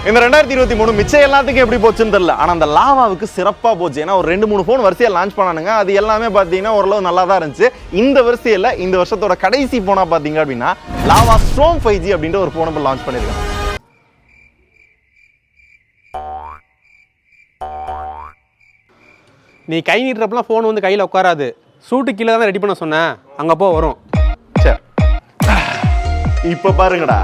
இந்த 2023 மிச்சம் எல்லாத்துக்கும் எப்படி போச்சுன்னு தெரியல. ஆனா அந்த லாவாவுக்கு சிறப்பா போச்சு. ஏன்னா ஒரு 2-3 ஃபோன் வரிசையா லான்ச் பண்ணானுங்க. அது எல்லாமே பாத்தீங்கன்னா ஓரளவு நல்லா தான் இருந்துச்சு. இந்த வரிசையில இந்த வருஷத்தோட கடைசி போனா பாத்தீங்க அப்படின்னா லாவா ஸ்ட்ரோம் 5G அப்படின்ற ஒரு போனை லான்ச் பண்ணிருக்காங்க. நீ கை நீட்டுறப்பலாம் ஃபோன் வந்து கையில் உட்காராது. சூட்டு கீழே தான் ரெடி பண்ண சொன்னேன், அங்கே போ வரும். சரி இப்போ பாருங்கடா,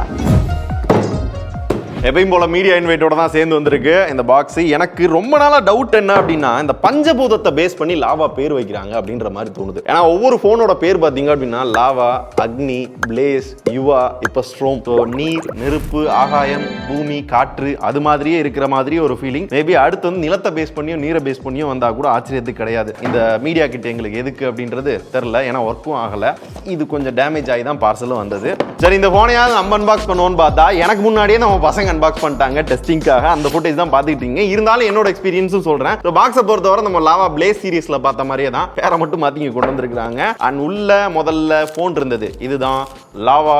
எப்பயும் போல மீடியா இன்வைட்டோட தான் சேர்ந்து வந்திருக்கு இந்த பாக்ஸ். எனக்கு ரொம்ப நாளா டவுட் என்ன அப்படின்னா, இந்த பஞ்சபூதத்தை பேஸ் பண்ணி லாவா பேர் வைக்கிறாங்க அப்படின்ற மாதிரி தோணுது. ஏன்னா ஒவ்வொரு போனோட பேர் பாத்தீங்க அப்படின்னா லாவா, அக்னி, பிளேஸ், யுவா, இப்ப ஸ்ட்ரோம், நீர், நெருப்பு, ஆகாயம், பூமி, காற்று, அது மாதிரியே இருக்கிற மாதிரி ஒரு ஃபீலிங். மேபி அடுத்து வந்து நிலத்தை பேஸ் பண்ணியும் நீரை பேஸ் பண்ணியும் வந்தா கூட ஆச்சரியத்துக்கு கிடையாது. இந்த மீடியா கிட்ட எங்களுக்கு எதுக்கு அப்படின்றது தெரியல, ஏன்னா ஒர்க்கும் ஆகல. இது கொஞ்சம் டேமேஜ் ஆகி தான் பார்சலும் வந்தது. சரி, இந்த போனையாவது நம்ம அன்பாக்ஸ் பண்ணுவோம்னு பார்த்தா எனக்கு முன்னாடியே நம்ம பசங்க அன்பாக்ஸ் பண்ணிட்டாங்க டெஸ்டிங்காக. அந்த ஃபுட்டேஜ் தான் பார்த்துக்கிட்டீங்க. இருந்தாலும் என்னோட எக்ஸ்பீரியன்ஸும் சொல்றேன். பாக்ஸை பொறுத்தவரை நம்ம லாவா பிளேஸ் சீரிஸ்ல பார்த்த மாதிரியே தான் பேரை மட்டும் மாத்தி கொண்டு வந்திருக்காங்க. அண்ட் உள்ள முதல்ல போன் இருந்தது. இதுதான் லாவா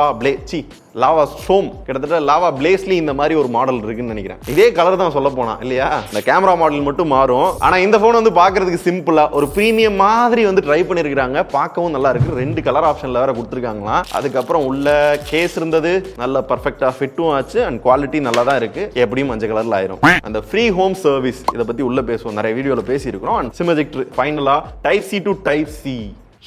லாவா ஸ்ட்ரோம். கிட்டத்தட்ட லாவா பிளேஸ்லி இந்த மாதிரி ஒரு மாடல் இருக்குன்னு நினைக்கிறேன். இதே கலர் தான் சொல்ல போனா இல்லையா, இந்த கேமரா மாடல் மட்டும் மாறும். ஆனா இந்த போன் வந்து பாக்குறதுக்கு சிம்பிளா ஒரு பிரீமியம் மாதிரி வந்து ட்ரை பண்ணிருக்காங்க. பார்க்கவும் நல்லா இருக்கு. 2 கலர் ஆப்ஷன்ல வேற கொடுத்துருக்காங்களா. அதுக்கப்புறம் உள்ள கேஸ் இருந்தது, நல்ல பர்ஃபெக்டா ஃபிட்டும் ஆச்சு. அண்ட் குவாலிட்டி நல்லா தான் இருக்கு. எப்படியும் மஞ்சள் கலர்ல ஆயிரும். அந்த ஃப்ரீ ஹோம் சர்வீஸ் இதை பத்தி உள்ள பேசுவோம், நிறைய வீடியோல பேசி இருக்கிறோம். அண்ட் சிம் எஜெக்டர் ஃபைனலா type C to type C.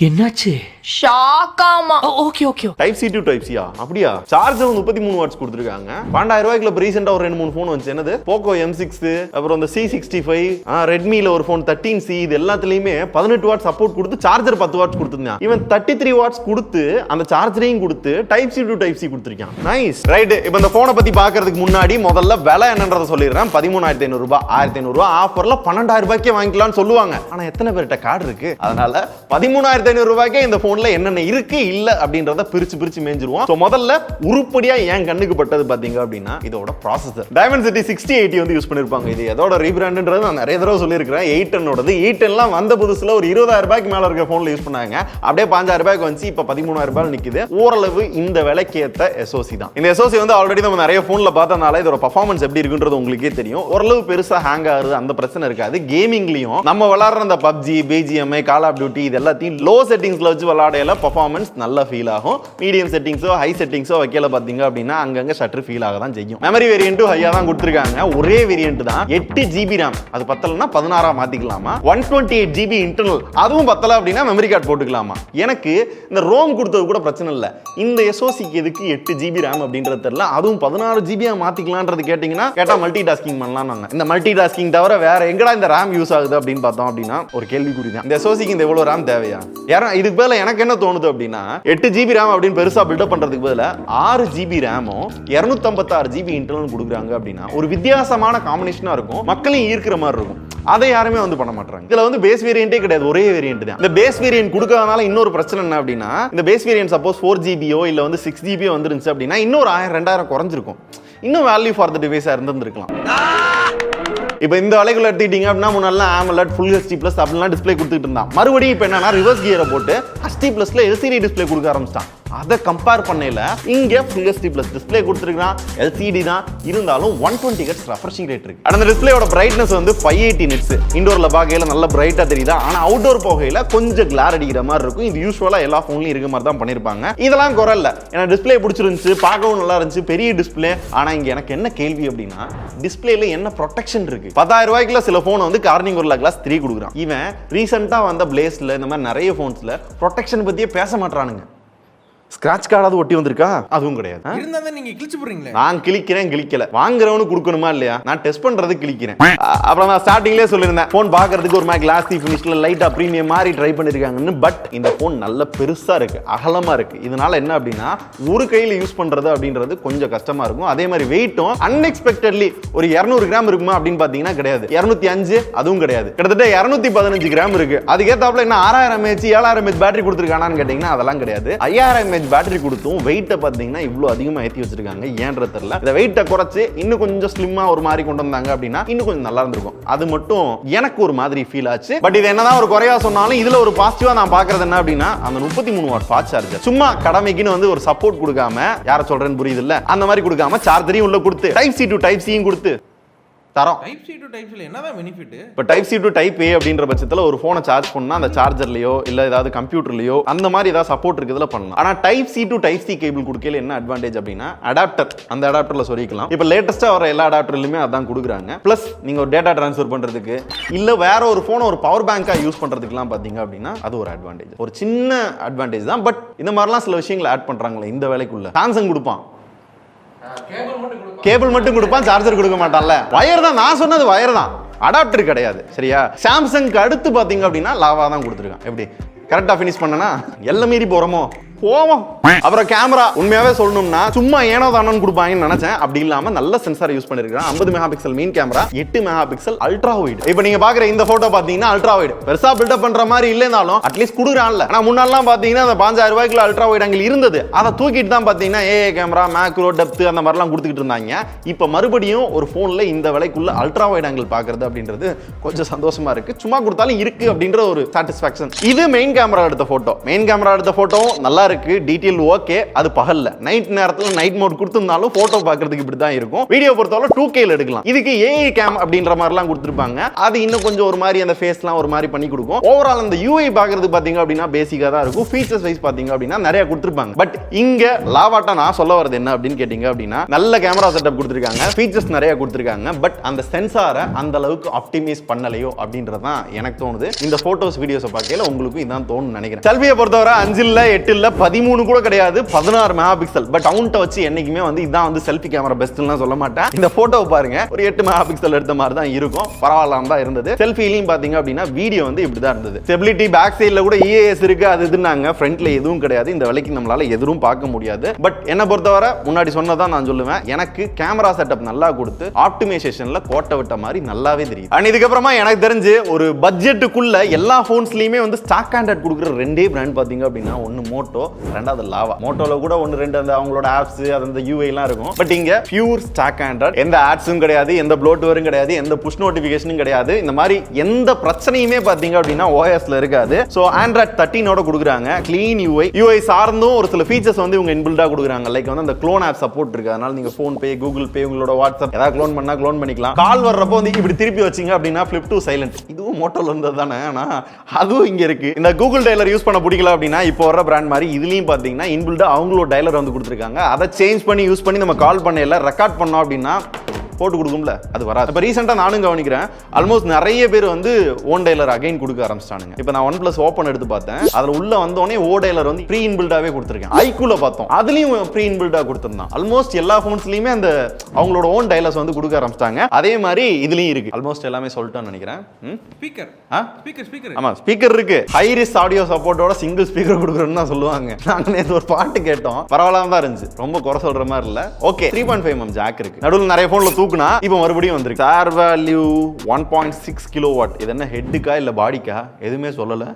என்னாச்சு? ஷாக்காமா. Okay okay. Type C to type சியா? அப்படியா? சார்ஜர் 33 வாட்ஸ் கொடுத்துருக்காங்க. 12,000 ரூபாய்க்குள்ள ரீசெண்டா ஒரு 2-3 ஃபோன் வந்துச்சு. என்னது போக்கோ M6, அப்புறம் இந்த C65, ரெட்மில ஒரு ஃபோன் 13C, இது எல்லாத்துலயுமே 18 வாட்ஸ் சப்போர்ட் கொடுத்து சார்ஜர் 10 வாட்ஸ் கொடுத்துருந்தான். இவன் 33 வாட்ஸ் கொடுத்து அந்த சார்ஜரையும் கொடுத்து type C to type C கொடுத்துருக்கான். நைஸ். ரைட். இப்போ இந்த போனை பத்தி பாக்குறதுக்கு முன்னாடி முதல்ல விலை என்னன்றதை சொல்லிடுறேன். 13,500 ரூபாய், 1,500 ரூபாய் ஆஃபர்ல 12,000 ரூபாய்க்கே வாங்கிக்கலாம்னு சொல்லுவாங்க. ஆனா எத்தனை பேர்கிட்ட கார்டு இருக்கு? அதனால 13,500 ரூபாய்க்கு இந்த போன்ல என்னென்ன இருக்கு இல்ல அப்படின்றத பிரிச்சு மேஞ்சிருவோம். சோ முதல்ல உருப்படியா என் கண்ணுக்கு பட்டது பாத்தீங்க அப்படின்னா இதோட ப்ராசஸர். Dimensity 6080 வந்து யூஸ் பண்ணிருப்பாங்க. இது எதோட ரீபிராண்டட்ன்றது நான் நிறைய தடவை சொல்லியிருக்கிறேன். 810 810 வந்த புதுசுல ஒரு 20,000 ரூபாய்க்கு மேல இருக்க போன்ல யூஸ் பண்ணாங்க. அப்படியே 5,000 ரூபாய்க்கு வந்து இப்ப 13,000 ரூபாய் நிக்குது. ஓரளவு இந்த விலைக்கு ஏத்த SoC தான். இந்த SoC வந்து ஆல்ரெடி நம்ம நிறைய போன்ல பார்த்தனால இதோட பெர்ஃபார்மன்ஸ் எப்படி இருக்குன்றது உங்களுக்கே தெரியும். ஓரளவு பெருசா ஹேங் ஆகுது அந்த பிரச்சனை இருக்காது. கேமிங்லயும் நம்ம விளையாடுற அந்த PUBG, BGM, Call of Duty இது எல்லாத்தையும் லோ செட்டிங்ஸ்ல வச்சு விளையாடையில பெர்ஃபார்மன்ஸ் நல்ல ஃபீல் ஆகும். மீடியம் செட்டிங்ஸோ ஹை செட்டிங்ஸோ வைக்கல பாத்தீங்க அப்படின்னா அங்கங்க ஷட்டர் ஃபீல் ஆக தான் செய்யும். மெமரி வேரியன்ட்டும் ஹையா தான் கொடுத்துருக்காங்க. ஒரே வேரியன்ட் தான். 8GB RAM. அது பத்தலன்னா 16 மாத்திக்கலாமா. 128GB இன்டர்னல், அதுவும் பத்தல அப்படின்னா மெமரி கார்டு போட்டுக்கலாமா. எனக்கு இந்த ரோம் கொடுத்தது கூட பிரச்சனை இல்லை. இந்த SoCக்கு எதுக்கு 8GB RAM அப்படின்றது தெரியல. அதுவும் 16GB மாத்திக்கலாம்ன்றது கேட்டா மல்டி டாஸ்கிங் பண்ணலாம். இந்த மல்டி டாஸ்கிங் தவிர வேற எங்கடா இந்த RAM யூஸ் ஆகுது அப்படின்னு பார்த்தோம் அப்படின்னா ஒரு கேள்விக்குறி தான். இந்த SoCக்கு இந்த எவ்வளவு RAM தேவையா? இதுக்கு பதிலா எனக்கு என்ன தோணுது அப்படின்னா 8GB RAM அப்படின்னு பெருசா பில்டப் பண்றதுக்கு பதிலா 6GB RAM-உம் 256GB இன்டர்னல் கொடுக்குறாங்க அப்படின்னா ஒரு வித்தியாசமான காம்பினேஷனா இருக்கும். மக்களையும் ஈர்க்கிற மாதிரி இருக்கும். அதை யாருமே வந்து பண்ண மாட்டாங்க. இதுல வந்து பேஸ் வேரியன்ட்டே கிடையாது, ஒரே வேரியன்ட் தான். இந்த பேஸ் வேரியன்ட் கொடுக்கறதுனால இன்னொரு பிரச்சனை என்ன அப்படின்னா, இந்த பேஸ் வேரியன்ட் சப்போஸ் 4GB-யோ இல்ல வந்து 6GB வந்துருந்துச்சு அப்படின்னா இன்னொரு 1000-2000 குறைஞ்சிருக்கும். இன்னும் வேல்யூ ஃபார் த டிவைஸா இருந்திருக்கலாம். இப்போ இந்த விலைக்குள்ள எடுத்துக்கிட்டீங்க அப்படின்னா முன்னாடிலாம் AMOLED Full HD Plus அப்படிலாம் டிஸ்பிளே கொடுத்துட்டு இருந்தான். மறுபடியும் இப்போ என்னன்னா ரிவர்ஸ் கியரை போட்டு HD Plusல LCD டிஸ்பிளே கொடுக்க ஆரம்பிச்சிட்டான். அதை கம்பேர் பண்ணல இங்க Full HD Plus டிஸ்பிளே கொடுத்துருக்கான். LCD தான் இருந்தாலும் 120 Hz ரெஃப்ரெஷிங் ரேட் இருக்கு. அந்த டிஸ்பிளேயோட பிரைட்னஸ் வந்து 580 nits. இன்டோர்ல பார்க்கையில நல்ல பிரைட்டா தெரியுதா, ஆனா அவுட்டோர் போகையில கொஞ்சம் கிளார் அடிக்கிற மாதிரி இருக்கும். இது யூசுவலா எல்லா போன்லயும் இருக்க மாதிரி தான் பண்ணிருப்பாங்க. இதெல்லாம் குறையில்ல. ஏன்னா டிஸ்பிளே பிடிச்சிருந்துச்சு, பார்க்கவும் நல்லா இருந்துச்சு, பெரிய டிஸ்பிளே. ஆனா இங்க எனக்கு என்ன கேள்வி அப்படின்னா டிஸ்பிளேல என்ன ப்ரொடெக்ஷன் இருக்கு? 10,000 ரூபாய்க்குள்ள சில போன் வந்து கார்னிங் ஒரு கிளாஸ் 3 கொடுக்குறான். இவன் ரீசெண்டா வந்த பிளேஸ்ல இந்த மாதிரி நிறைய போன்ஸ்ல ப்ரொடெக்ஷன் பத்தியே பேச மாட்டானுங்க. ஸ்கிராட்ச் கார்டாவது ஒட்டி வந்திருக்கா? அதுவும் கிடையாது. இருந்தா நீங்க கிழிச்சு போறீங்களே. நான் கிழிக்கல. வாங்குறவனுக்கு கொடுக்கணுமா இல்லையா? நான் டெஸ்ட் பண்றது கிழிக்கிறேன். அப்புறம் நான் ஸ்டார்டிங்லேயே சொல்லியிருந்தேன் போன் பார்க்கறதுக்கு ஒரு மாதிரி கிளாஸி ஃபினிஷ்ல லைட்டா பிரீமியம் மாதிரி ட்ரை பண்ணிருக்காங்கன்னு. பட் இந்த போன் நல்ல பெருசா இருக்கு, அகலமா இருக்கு. இதனால என்ன அப்படின்னா ஒரு கையில யூஸ் பண்றது அப்படின்றது கொஞ்சம் கஷ்டமா இருக்கும். அதே மாதிரி வெயிட்டும் அன்எக்ஸ்பெக்டட்லி ஒரு 200 கிராம் இருக்குமா அப்படின்னு பாத்தீங்கன்னா கிடையாது. 205 அதுவும் கிடையாது. கிட்டத்தட்ட 215 கிராம் இருக்கு. அதுக்கேத்தாப்புல என்ன 6000 mAh 7000 mAh பேட்டரி கொடுத்துருக்கானான்னு கேட்டீங்கன்னா அதெல்லாம் கிடையாது. 5000 mAh mAh பேட்டரி கொடுத்தும் வெயிட்டை பார்த்தீங்கன்னா இவ்வளோ அதிகமாக ஏற்றி வச்சிருக்காங்க. ஏன்றது தெரியல. இந்த வெயிட்டை குறைச்சு இன்னும் கொஞ்சம் ஸ்லிம்மா ஒரு மாதிரி கொண்டு வந்தாங்க அப்படின்னா இன்னும் கொஞ்சம் நல்லா இருந்திருக்கும். அது மட்டும் எனக்கு ஒரு மாதிரி ஃபீல் ஆச்சு. பட் இது என்னதான் ஒரு குறையா சொன்னாலும் இதுல ஒரு பாசிட்டிவா நான் பாக்குறது என்ன அப்படின்னா அந்த 33 வாட் ஃபாஸ்ட் சார்ஜர் சும்மா கடமைக்குன்னு வந்து ஒரு சப்போர்ட் கொடுக்காம, யார சொல்றேன்னு புரியுது இல்ல, அந்த மாதிரி கொடுக்காம சார்ஜரையும் உள்ள கொடுத்து டைப் சி டு டைப் சியும் கொடுத்து தரோம். Type C to type C என்னதான் பெனிஃபிட்? இப்போ type C to type A அப்படின்ற பட்சத்தில் ஒரு ஃபோனை சார்ஜ் பண்ணா அந்த சார்ஜர்லயோ இல்ல ஏதாவது கம்ப்யூட்டர்லயோ அந்த மாதிரி ஏதாவது சப்போர்ட் இருக்குதுல பண்ணலாம். ஆனா type C to type C cable கொடுக்கல என்ன அட்வான்டேஜ் அப்படின்னா அடாப்டர், அந்த அடாப்டர்ல சொரிக்கலாம். இப்போ லேட்டஸ்டா வர எல்லா அடாப்டர்லயுமே அதான் கொடுக்குறாங்க. பிளஸ் நீங்க ஒரு டேட்டா டிரான்ஸ்ஃபர் பண்றதுக்கு இல்ல வேற ஒரு போனை ஒரு பவர் பேங்கா யூஸ் பண்றதுக்குலாம் பாத்தீங்க அப்படின்னா அது ஒரு அட்வான்டேஜ், ஒரு சின்ன அட்வான்டேஜ் தான். பட் இந்த மாதிரிலாம் சில விஷயங்களை ஆட் பண்றாங்களே இந்த வேலைக்குள்ள. சாம்சங் கொடுப்பான், கேபிள் மட்டும் கொடுப்பான், சார்ஜர் கொடுக்க மாட்டான்ல. வயர் தான், நான் சொன்னது வயர் தான், அடாப்டர் கிடையாது. சரியா? சாம்சங்க்கு அடுத்து பாத்தீங்க அப்படின்னா லாவா தான் கொடுத்துருக்கான். எப்படி கரெக்டா ஃபினிஷ் பண்ணனா எல்லாம் மீறி போறோமோ போவோம். அப்புறம் கேமரா உண்மையாவே சொல்லணும்னா சும்மா ஏனோ தானோன்னு கொடுப்பாங்கன்னு நினைச்சேன். அப்படி இல்லாம நல்ல சென்சார் யூஸ் பண்ணிருக்கான். 50 mega pixel main camera, 8 mega pixel ultra wide. இப்போ நீங்க பாக்குற இந்த போட்டோ பாத்தீங்கன்னா அல்ட்ரா வைட் பெருசா பில்டப் பண்ற மாதிரி இல்லைனாலும் அட்லீஸ்ட் குடுறான்ல. ஆனா முன்னாடிலாம் பாத்தீங்கன்னா அந்த 5000 ரூபாய்க்குள்ள அல்ட்ரா வைட் ஆங்கிள் இருந்தது. அதை தூக்கிட்டு தான் பாத்தீங்கன்னா ஏஏ கேமரா, மேக்ரோ, டெப்த் அந்த மாதிரிலாம் கொடுத்துக்கிட்டு இருந்தாங்க. இப்போ மறுபடியும் ஒரு போன்ல இந்த விலைக்குள்ள அல்ட்ரா வைட் ஆங்கிள் பாக்குறது அப்படின்றது கொஞ்சம் சந்தோஷமா இருக்கு. சும்மா கொடுத்தாலும் இருக்கு அப்படின்ற ஒரு சாட்டிஸ்பாக்சன். இது மெயின் கேமரா எடுத்த போட்டோ. மெயின் கேமரா எடுத்த போட்டோ நல்லா இருக்கு, டீடைல் ஓகே. அது பகல்ல நைட் நேரத்துல நைட் மோட் கொடுத்திருந்தாலும் போட்டோ பார்க்கிறதுக்கு இப்படி தான் இருக்கும். வீடியோ பொறுத்தவரை 2K ல எடுக்கலாம். இதுக்கு ஏஐ கேம் அப்படின்ற மாதிரிலாம் கொடுத்திருப்பாங்க. அது இன்னும் கொஞ்சம் ஒரு மாதிரி அந்த ஃபேஸ்லாம் ஒரு மாதிரி பண்ணி கொடுக்கும். ஓவரால் அந்த UI பார்க்கிறது பாத்தீங்க அப்படின்னா பேசிக்கா தான் இருக்கும். ஃபீச்சர்ஸ் வைஸ் பாத்தீங்க அப்படின்னா நிறைய கொடுத்திருப்பாங்க. பட் இங்க லாவாட்டா நான் சொல்ல வரது என்ன அப்படின்னு கேட்டீங்க அப்படின்னா நல்ல கேமரா செட்டப் கொடுத்திருக்காங்க, ஃபீச்சர்ஸ் நிறைய கொடுத்திருக்காங்க. பட் அந்த சென்சாரை அந்த அளவுக்கு ஆப்டிமைஸ் பண்ணலையோ அப்படின்றதான் எனக்கு தோணுது. இந்த போட்டோஸ் வீடியோஸை பார்க்கல உங்களுக்கும் இதான் தோணுன்னு நினைக்கிறேன். செல்ஃபியை பொறுத்தவரை 5 இல்ல 8 இல்ல 13 கூட கிடையாது, 16 மெகா பிக்சல். பட் கவுண்ட வச்சு என்னைக்குமே வந்து இதான் வந்து செல்ஃபி கேமரா பெஸ்ட்லாம் சொல்ல மாட்டேன். இந்த போட்டோவை பாருங்க, ஒரு 8 மெகா பிக்சல் எடுத்த மாதிரி தான் இருக்கும். பரவாயில்லாம தான் இருந்தது. செல்ஃபிலையும் பாத்தீங்க அப்படின்னா வீடியோ வந்து இப்படி தான் இருந்தது. ஸ்டெபிலிட்டி பேக் சைடுல கூட EAS இருக்கு, அது இதுனாங்க. ஃப்ரண்ட்ல எதுவும் கிடையாது. இந்த விலைக்கு நம்மளால எதுவும் பார்க்க முடியாது. பட் என்ன பொறுத்தவரை முன்னாடி சொன்னதான் நான் சொல்லுவேன், எனக்கு கேமரா செட்டப் நல்லா கொடுத்து ஆப்டிமைசேஷன்ல கோட்டை விட்ட மாதிரி நல்லாவே தெரியும். அண்ட் இதுக்கப்புறமா எனக்கு தெரிஞ்சு ஒரு பட்ஜெட்டுக்குள்ள எல்லா போன்ஸ்லயுமே வந்து ஸ்டாக் ஆண்ட்ராய்ட் கொடுக்குற ரெண்டே பிராண்ட் பாத்தீங்க அப்படின்னா ஒன்னு மோட்டோ, ரெண்டாவது லாவா. மோட்டோல கூட ஒன்னு ரெண்டு அந்த அவங்களோட ஆப்ஸ் அந்த UI எல்லாம் இருக்கும். பட் இங்க பியூர் ஸ்டாக் ஆண்ட்ராய்ட், எந்த ஆட்ஸும் கிடையாது, எந்த ப்ளோட்வேரும் கிடையாது, எந்த புஷ் நோட்டிபிகேஷனும் கிடையாது. இந்த மாதிரி எந்த பிரச்சனையுமே பாத்தீங்க அப்படின்னா OSல இருக்காது. சோ ஆண்ட்ராய்ட் 13 ஓட கொடுக்குறாங்க. க்ளீன் UI சார்ந்தும் ஒரு சில ஃபீச்சர்ஸ் வந்து இவங்க இன்பில்டா கொடுக்குறாங்க. லைக் வந்து அந்த க்ளோன் ஆப் சப்போர்ட் இருக்கு. அதனால நீங்க ஃபோன் பே, கூகுள் பே, உங்களோட வாட்ஸ்அப் ஏதாவது க்ளோன் பண்ணா க்ளோன் பண்ணிக்கலாம். கால் வர்றப்போ வந்து இப்படி திருப்பி வச்சீங்க அப்படின்னா ஃபிளிப் டு சைலண்ட். இதுவும் மோட்டோல இருந்தது தானே, ஆனா அதுவும் இங்க இருக்கு. இந்த கூகுள் டயலர் யூஸ் பண்ண பிடிக்கல அப்படின்னா இப்போ வர பிராண்ட் மாதிரி இதுலயும் பாத்தீங்கன்னா இன்பில்டா அவங்களோட டயலர் வந்து கொடுத்துருக்காங்க. அதை சேஞ்ச் பண்ணி யூஸ் பண்ணி நம்ம கால் பண்ணல ரெக்கார்ட் பண்ணோம் அப்படின்னா போட்டு கொடுக்கும்ல, அது வராது. இப்போ ரீசெண்டாக நானும் கவனிக்கிறேன், ஆல்மோஸ்ட் நிறைய பேர் வந்து ஓன் டயலர் அகைன் கொடுக்க ஆரம்பிச்சிட்டானுங்க. இப்போ நான் OnePlus ஓப்பன் எடுத்து பார்த்தேன், அதில் உள்ள வந்தோடனே ஓ டயலர் வந்து ப்ரீ இன்பில்டாவே கொடுத்துருக்கேன். ஐக்கூல பார்த்தோம், அதுலயும் ப்ரீ இன்பில்டா கொடுத்துருந்தான். ஆல்மோஸ்ட் எல்லா ஃபோன்ஸ்லயுமே அந்த அவங்களோட ஓன் டயலர்ஸ் வந்து கொடுக்க ஆரம்பிச்சிட்டாங்க. அதே மாதிரி இதுலயும் இருக்கு. ஆல்மோஸ்ட் எல்லாமே சொல்லிட்டேன்னு நினைக்கிறேன். ஸ்பீக்கர் ஆமா, ஸ்பீக்கர் இருக்கு. ஹைரிஸ் ஆடியோ சப்போர்ட்டோட சிங்கிள் ஸ்பீக்கர் கொடுக்குறோன்னு தான் சொல்லுவாங்க. நாங்க நேற்று ஒரு பாட்டு கேட்டோம், பரவாயில்லாம தான் இருந்துச்சு. ரொம்ப குறை சொல்ற மாதிரி இல்ல. ஓகே, 3.5mm ஜாக் இருக்கு. நடுவில் நிறைய போன்ல இப்போ மறுபடியும் வந்திருக்கு. Sir value 1.6 kilowatt. இது என்ன ஹெட்டுக்கா இல்ல பாடிக்கா எதுவுமே சொல்லல,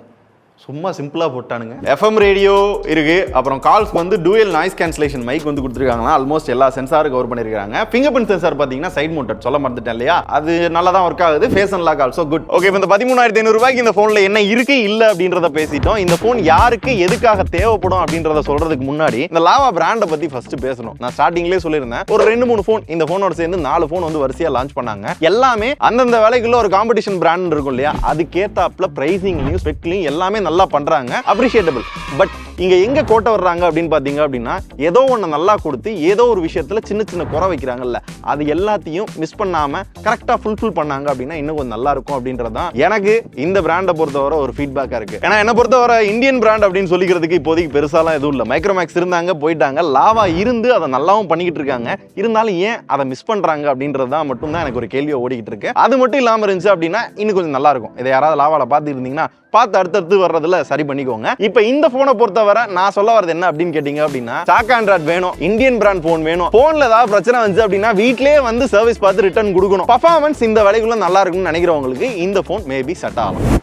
சும்மா சிம்பிளா போட்டானுங்க. FM ரேடியோ இருக்கு. அப்புறம் கால்ஸ் வந்து டூயல் நாய்ஸ் கேன்சலேஷன் மைக் வந்து கொடுத்துருக்காங்க. ஆல்மோஸ்ட் எல்லா சென்சாரும் கவர் பண்ணிருக்காங்க. ஃபிங்கர் பிரிண்ட் சென்சார் பாத்தீங்கன்னா சைட் மவுண்டட், சொல்ல மறந்துட்டேன் இல்லையா, அது நல்லா தான் ஒர்க் ஆகுது. Face unlock also good. Okay, இப்போ இந்த 13,500 ரூபாய்க்கு இந்த போன்ல என்ன இருக்கு இல்ல அப்படின்றத பேசிட்டோம். இந்த போன் யாருக்கு எதுக்காக தேவைப்படும் அப்படின்றத சொல்றதுக்கு முன்னாடி இந்த லாவா பிராண்டை பத்தி ஃபர்ஸ்ட் பேசணும். நான் ஸ்டார்டிங்லேயே சொல்லியிருந்தேன், ஒரு 2-3 போன் இந்த போனோட சேர்ந்து 4 போன் வந்து வரிசையா லான்ச் பண்ணாங்க. எல்லாமே அந்தந்த வேலைக்குள்ள ஒரு காம்படிஷன் பிராண்ட் இருக்கும் இல்லையா, அதுக்கேத்தாப்ல பிரைசிங்லையும் ஸ்பெக்லையும் எல்லாமே நல்லா பண்றாங்க, அப்ரிஷியேட்டபிள். பட் இங்க எங்க கோட்டை வர்றாங்க அப்படின்னு பாத்தீங்க அப்படின்னா, ஏதோ ஒண்ணு நல்லா கொடுத்து ஏதோ ஒரு விஷயத்துல சின்ன சின்ன குறை வைக்கிறாங்கல்ல, அது எல்லாத்தையும் மிஸ் பண்ணாம கரெக்டா ஃபுல்ஃபில் பண்ணாங்க அப்படின்னா இன்னும் கொஞ்சம் நல்லா இருக்கும் அப்படின்றதான் எனக்கு இந்த பிராண்டை பொறுத்தவரை ஒரு ஃபீட்பேக்கா இருக்கு. ஏன்னா என்ன பொறுத்தவரை இந்தியன் பிராண்ட் அப்படின்னு சொல்லிக்கிறதுக்கு இப்போதைக்கு பெருசாலாம் எதுவும் இல்லை. மைக்ரோமேக்ஸ் இருந்தாங்க, போயிட்டாங்க. லாவா இருந்து அதை நல்லாவும் பண்ணிக்கிட்டு இருக்காங்க. இருந்தாலும் ஏன் அதை மிஸ் பண்றாங்க அப்படின்றதான் மட்டும் தான் எனக்கு ஒரு கேள்வியை ஓடிக்கிட்டு இருக்கு. அது மட்டும் இல்லாம இருந்துச்சு அப்படின்னா இன்னும் கொஞ்சம் நல்லா இருக்கும். இதை யாராவது லாவால பார்த்து இருந்தீங்கன்னா பார்த்து அடுத்தடுத்து வர்றதுல சரி பண்ணிக்கோங்க. இப்போ இந்த போனை பொறுத்தவரை நான் சொல்ல வரது என்ன அப்படின்னு கேட்டீங்க அப்படின்னா, ஸ்டாக் ஆண்ட்ராய்ட் வேணும், இந்தியன் பிராண்ட் போன் வேணும். போன்ல ஏதாவது பிரச்சனை வந்துச்சு அப்படின்னா வீட்லயே வந்து சர்வீஸ் பார்த்து ரிட்டர்ன் கொடுக்கணும். பர்ஃபார்மன்ஸ் இந்த விலைக்குள்ள நல்லா இருக்கும்னு நினைக்கிறவங்களுக்கு இந்த போன் மேபி செட் ஆகலாம்.